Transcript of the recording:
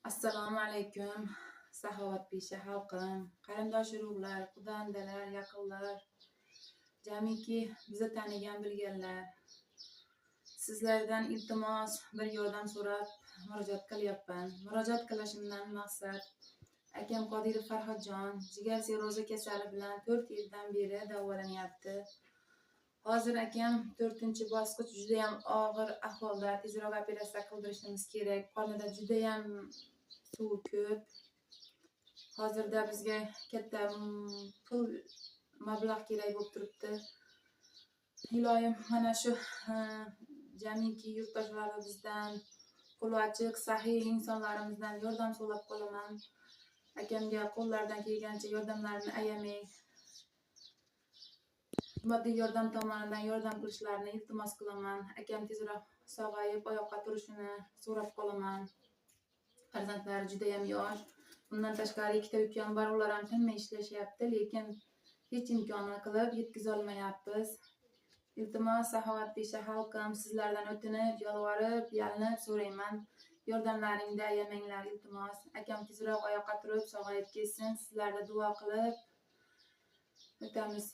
Assalomu alaykum. Saxovatpesha xalqim, qarindosh-urug'lar, quda-andalar, yaqinlar, jamiki bizni tanigan bilganlar. Sizlardan iltimos bir yordam so'rab murojaat qilyapman. Murojaat qilishimdan maqsad akam Qodirov Farhodjon jigar sirrozi kasali bilan 4 yildan beri davolanyapti. Hozir akam 4-bosqich juda ham og'ir ahvolda, tezroq operatsiya qildirishimiz kerak. Qonida juda ham suv ko'p. Hozirda bizga katta pul mablag' kerak bo'lib turibdi. Iloyim mana shu jamiki yurtdoshlarimizdan, qo'li ochiq, saxiy insonlarimizdan yordam so'rab qolaman. Akamga qo'llaridan kelgancha yordamlarini ayamang. Moddiy yordam tomonidan yordam qilishlarini iltimos qilaman. Akam tezroq sog'ayib oyoqqa turishini so'rab qolaman. Farzandlari juda ham yosh. Bundan tashqari 2 ukam bor, ular ham tinmay ishlashyapti, lekin hech imkoni qilib yetkiza olmayapmiz. Iltimos saxovatpesha xalqim, sizlardan o'tinib, yolvorib, yalinib so'rayman. Yordamlaringni ayamanglar iltimos. Akam tezroq oyoqqa turib, sog'ayib ketsin. Sizlarga duo qilib o'tamiz.